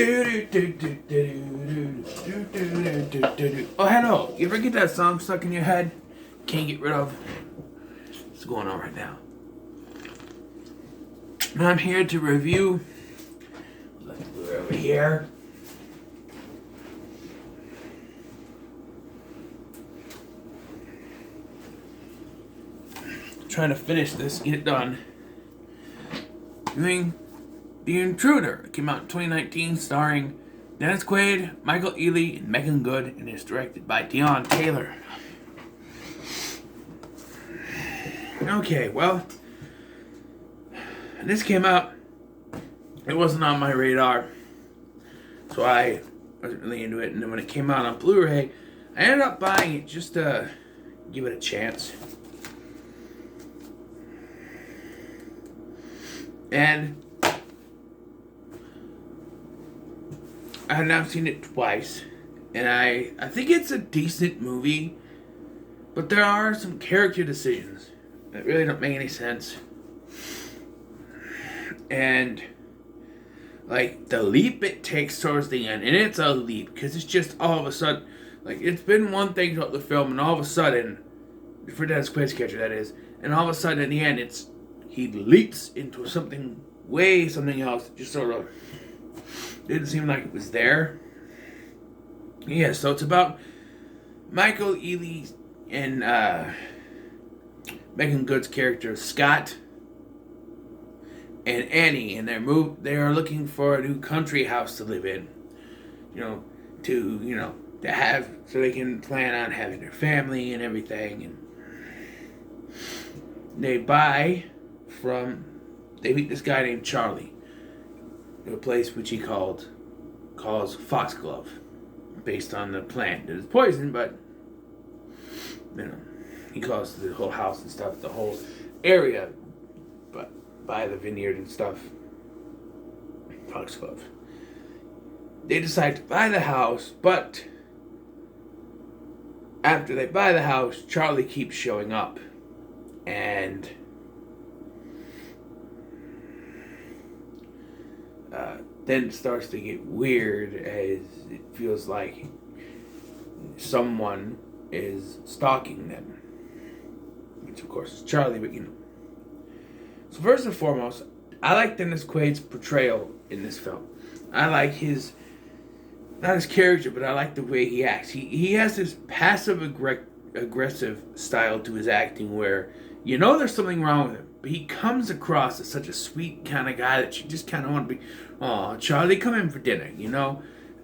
Oh, hello. You ever get that song stuck in your head? Can't get rid of? What's going on right now? And I'm here to review. Let's go over here. Trying to finish this, get it done. Doing The Intruder. It came out in 2019, starring Dennis Quaid, Michael Ealy, and Megan Good, and is directed by Dion Taylor. Okay, well, this came out. It wasn't on my radar, so I wasn't really into it. And then when it came out on Blu-ray, I ended up buying it just to give it a chance. And I have now seen it twice, and I think it's a decent movie, but there are some character decisions that really don't make any sense. And like the leap it takes towards the end, and it's a leap because it's just all of a sudden, like it's been one thing throughout the film, and all of a sudden, for Dennis Quaid's character that is, and all of a sudden in the end he leaps into something else. Just sort of didn't seem like it was there. Yeah, so it's about Michael Ealy and Megan Good's character Scott and Annie, and they are looking for a new country house to live in. To have, so they can plan on having their family and everything. And they meet this guy named Charlie at a place which he calls Foxglove, based on the plant that is poison, but he calls the whole house and stuff, the whole area, but by the vineyard and stuff, Foxglove. They decide to buy the house, but after they buy the house, Charlie keeps showing up, and then it starts to get weird as it feels like someone is stalking them. Which of course is Charlie, but So first and foremost, I like Dennis Quaid's portrayal in this film. I like not his character, but I like the way he acts. He has this passive aggressive style to his acting where there's something wrong with him, but he comes across as such a sweet kind of guy that you just kind of want to be, oh, Charlie, come in for dinner,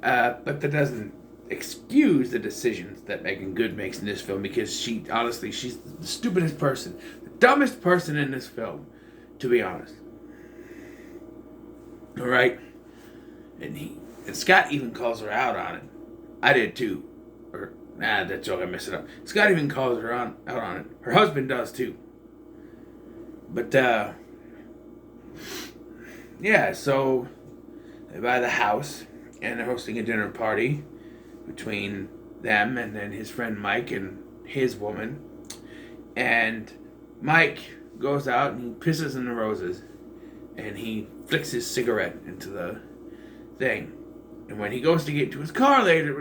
but that doesn't excuse the decisions that Megan Good makes in this film, because she's the stupidest person, the dumbest person in this film, to be honest. All right, and Scott even calls her out on it. I did too, that joke, I messed it up. Scott even calls her out on it. Her husband does too. But yeah, so they buy the house and they're hosting a dinner party between them and then his friend Mike and his woman. And Mike goes out and he pisses in the roses and he flicks his cigarette into the thing. And when he goes to get to his car later,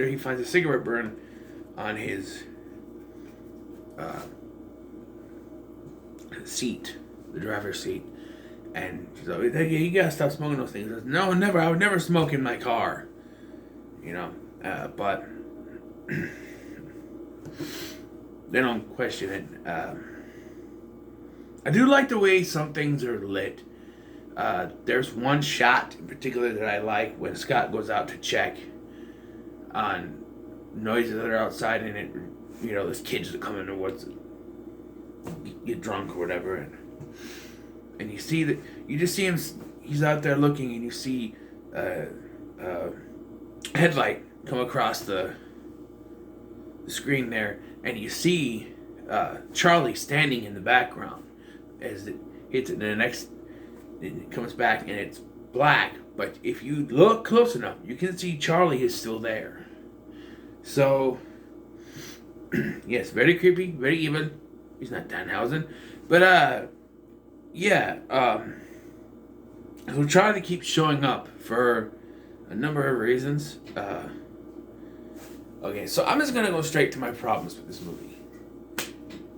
he finds a cigarette burn on his seat, the driver's seat. And she's like, hey, you gotta stop smoking those things. He says, no, never. I would never smoke in my car. But they don't question it. I do like the way some things are lit. There's one shot in particular that I like when Scott goes out to check on noises that are outside, and there's kids that come in the woods and get drunk or whatever, and you just see him. He's out there looking, and you see a headlight come across the screen there, and you see Charlie standing in the background as it hits it, and the next. It comes back and it's black, but if you look close enough, you can see Charlie is still there. So, yes, very creepy, very evil. He's not Danhausen, but yeah. So Charlie keeps showing up for a number of reasons. Okay, so I'm just gonna go straight to my problems with this movie.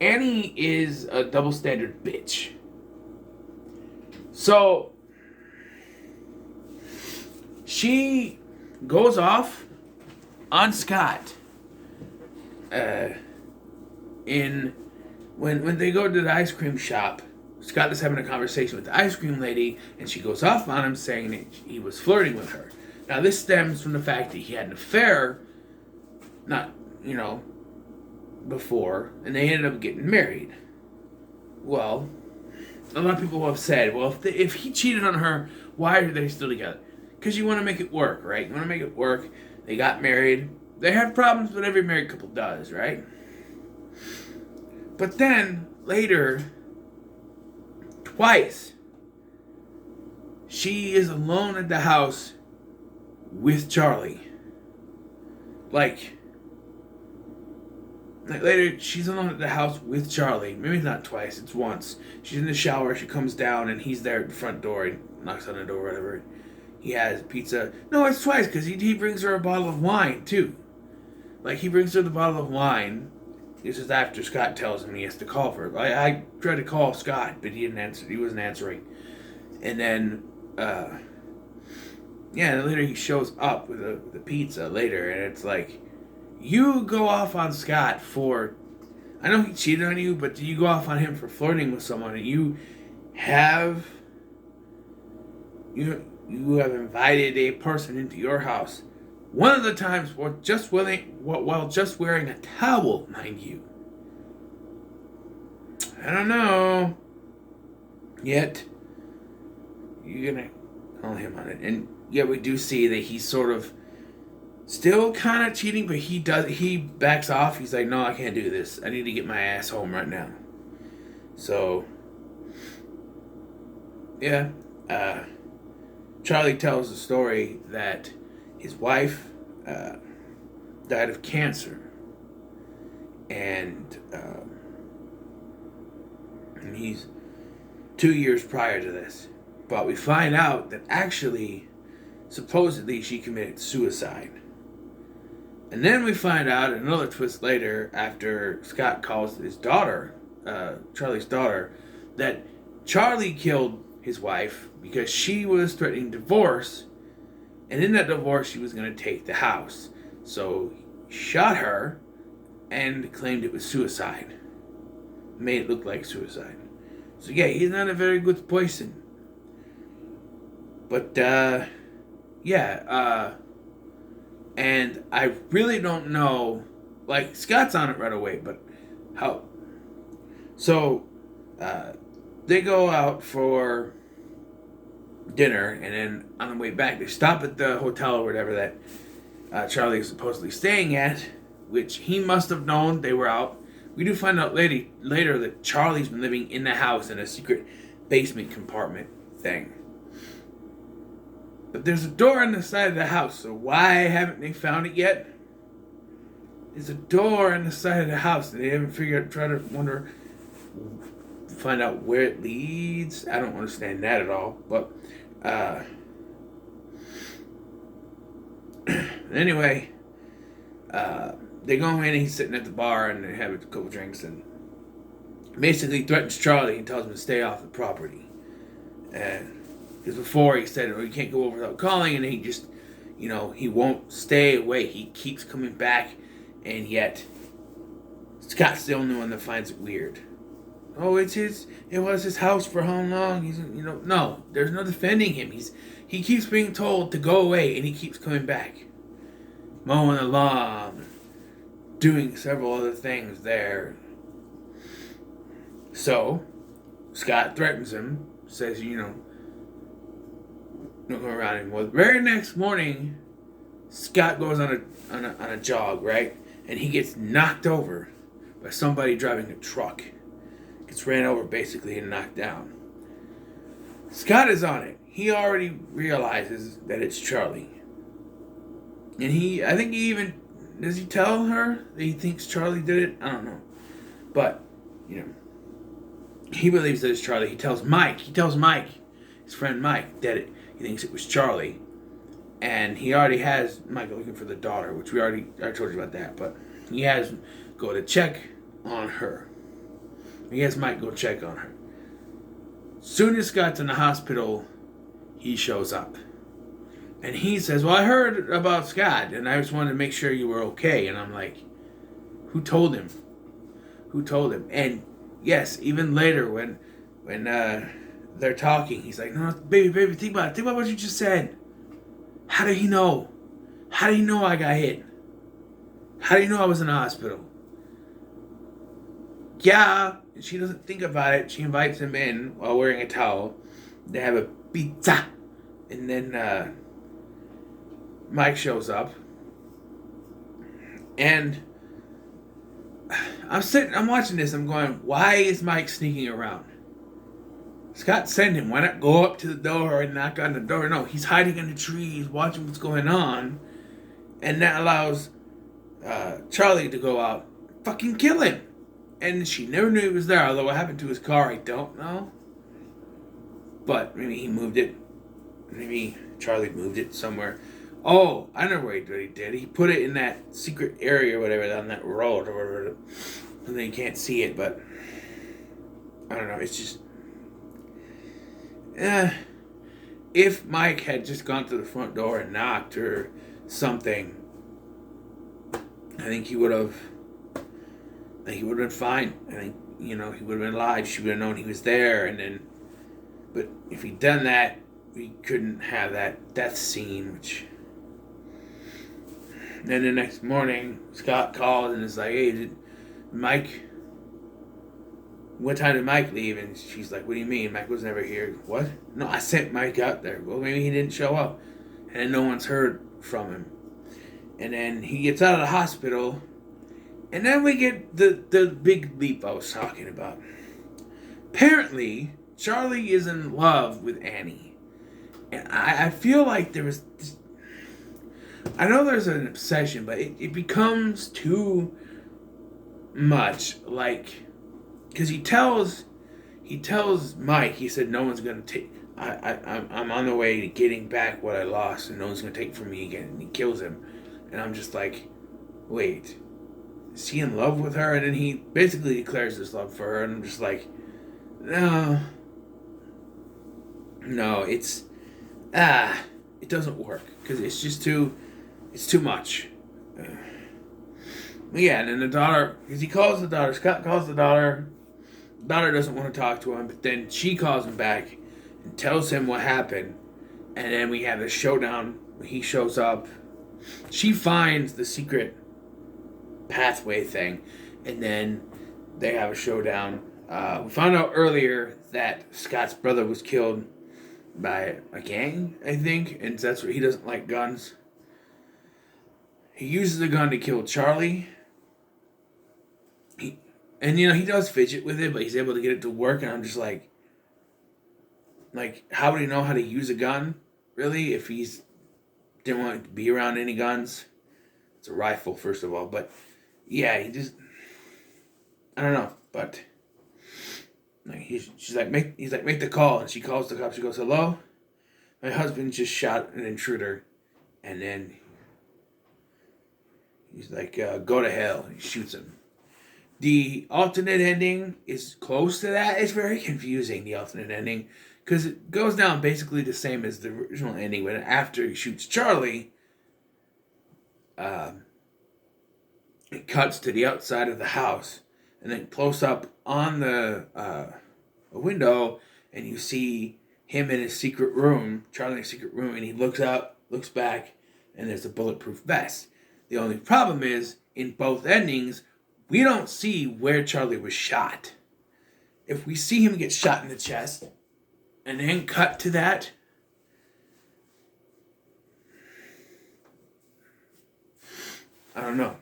Annie is a double standard bitch. So she goes off on Scott. In when they go to the ice cream shop, Scott is having a conversation with the ice cream lady, and she goes off on him saying that he was flirting with her. Now this stems from the fact that he had an affair, not, before, and they ended up getting married. Well, a lot of people have said, well, if he cheated on her, why are they still together? Because you want to make it work, right? You want to make it work. They got married. They have problems, but every married couple does, right? But then, later, twice, she is alone at the house with Charlie. Like later, she's alone at the house with Charlie. Maybe not twice, it's once. She's in the shower, she comes down, and he's there at the front door. He knocks on the door, whatever. He has pizza. No, it's twice, because he brings her a bottle of wine, too. Like, he brings her the bottle of wine. This is after Scott tells him he has to call for her. I tried to call Scott, but he didn't answer. He wasn't answering. And then, and later he shows up with the pizza later, and it's like, you go off on Scott for, I know he cheated on you, but you go off on him for flirting with someone, and you have invited a person into your house. One of the times while just wearing a towel, mind you. I don't know. Yet, you're gonna call him on it. And yet we do see that he's sort of still kind of cheating, but he backs off. He's like, no, I can't do this. I need to get my ass home right now. So, yeah. Charlie tells the story that his wife died of cancer, and he's 2 years prior to this. But we find out that actually, supposedly, she committed suicide. And then we find out another twist later, after Scott calls his daughter, Charlie's daughter, that Charlie killed his wife because she was threatening divorce. And in that divorce, she was going to take the house. So he shot her and claimed it was suicide. Made it look like suicide. So yeah, he's not a very good person. But, and I really don't know, like, Scott's on it right away, but how? So, they go out for dinner, and then on the way back, they stop at the hotel or whatever that Charlie is supposedly staying at, which he must have known they were out. We do find out later that Charlie's been living in the house in a secret basement compartment thing. But there's a door on the side of the house, so why haven't they found it yet? There's a door on the side of the house, and they haven't find out where it leads. I don't understand that at all, but anyway, they go in and he's sitting at the bar and they have a couple drinks and basically threatens Charlie and tells him to stay off the property. And because before he said, you can't go over without calling, and he just, he won't stay away. He keeps coming back, and yet Scott's the only one that finds it weird. Oh, it was his house for how long? No, there's no defending him. He keeps being told to go away, and he keeps coming back. Mowing the lawn, doing several other things there. So, Scott threatens him, says, don't come around anymore. The very next morning, Scott goes on a jog, right? And he gets knocked over by somebody driving a truck. Gets ran over basically and knocked down. Scott is on it. He already realizes that it's Charlie. And I think he even, does he tell her that he thinks Charlie did it? I don't know. But, he believes that it's Charlie. He tells Mike. He his friend Mike that he thinks it was Charlie. And he already has Mike looking for the daughter, which I told you about that, but he has go to check on her. He has Mike go check on her. Soon as Scott's in the hospital, he shows up. And he says, well, I heard about Scott, and I just wanted to make sure you were okay. And I'm like, who told him? Who told him? And yes, even later when they're talking, he's like, no, baby, think about it. Think about what you just said. How did he know? How did he know I got hit? How did he know I was in the hospital? Yeah, and she doesn't think about it. She invites him in while wearing a towel. They have a pizza. And then Mike shows up. And I'm watching this. I'm going, why is Mike sneaking around? Scott sent him. Why not go up to the door and knock on the door? No, he's hiding in the trees, watching what's going on. And that allows Charlie to go out, fucking kill him. And she never knew he was there. Although what happened to his car, I don't know. But maybe he moved it. Maybe Charlie moved it somewhere. Oh, I know what he did. He put it in that secret area or whatever, on that road or whatever. And then you can't see it, but I don't know. It's just... if Mike had just gone to the front door and knocked or something, I think he would have been fine. I think, he would have been alive. She would have known he was there. But if he'd done that, we couldn't have that death scene, which... Then the next morning, Scott calls and is like, hey, what time did Mike leave? And she's like, what do you mean? Mike was never here. What? No, I sent Mike out there. Well, maybe he didn't show up. And then no one's heard from him. And then he gets out of the hospital. And then we get the big leap I was talking about. Apparently, Charlie is in love with Annie. And I feel like there was... I know there's an obsession, but it becomes too much. Like... Because he tells Mike, he said, no one's going to take... I'm on the way to getting back what I lost, and no one's going to take it from me again. And he kills him. And I'm just like, wait... Is he in love with her? And then he basically declares his love for her. And I'm just like, no, it's, it doesn't work. Because it's just too much. Yeah, and then the daughter, because he calls the daughter, Scott calls the daughter. The daughter doesn't want to talk to him. But then she calls him back and tells him what happened. And then we have a showdown. He shows up. She finds the secret pathway thing, and then they have a showdown. We found out earlier that Scott's brother was killed by a gang, I think, and that's what he doesn't like guns. He uses the gun to kill Charlie. He does fidget with it, but he's able to get it to work, and I'm just like, how would he know how to use a gun, really, if he's didn't want to be around any guns? It's a rifle, first of all, but yeah, I don't know, but she's like, make the call, and she calls the cops. She goes, hello? My husband just shot an intruder, and then he's like, go to hell. He shoots him. The alternate ending is close to that. It's very confusing, the alternate ending, because it goes down basically the same as the original ending, but after he shoots Charlie, it cuts to the outside of the house, and then close up on the a window, and you see him in his secret room, Charlie in his secret room, and he looks up, looks back, and there's a bulletproof vest. The only problem is, in both endings, we don't see where Charlie was shot. If we see him get shot in the chest, and then cut to that, I don't know.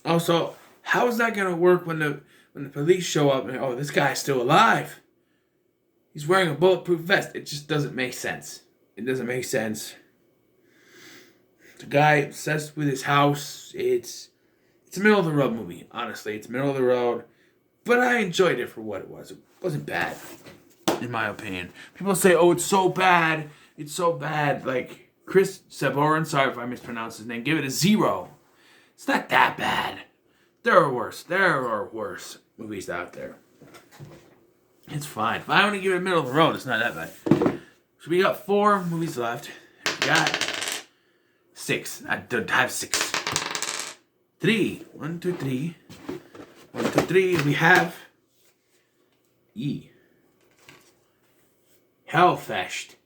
Also, how is that going to work when the police show up and, oh, this guy's still alive? He's wearing a bulletproof vest. It just doesn't make sense. It doesn't make sense. The guy obsessed with his house. It's a middle of the road movie, honestly. It's middle of the road. But I enjoyed it for what it was. It wasn't bad. in my opinion. People say, oh, it's so bad. It's so bad. Like, Chris Saborin, sorry if I mispronounced his name, give it a 0. It's not that bad. There are worse. There are worse movies out there. It's fine. If I want to give it a middle of the road, it's not that bad. So we got 4 movies left. We got 6. I don't have 6. 3. 1, 2, 3. 1, 2, 3. We have E. Hellfest.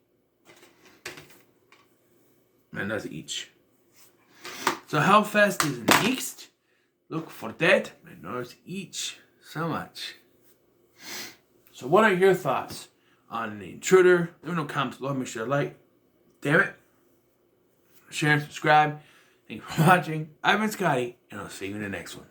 And that's each. So Hellfest is next. Look for that. And there's each. So much. So what are your thoughts on The Intruder? Let me know in the comments below. Make sure to like. Damn it. Share and subscribe. Thank you for watching. I've been Scotty, and I'll see you in the next one.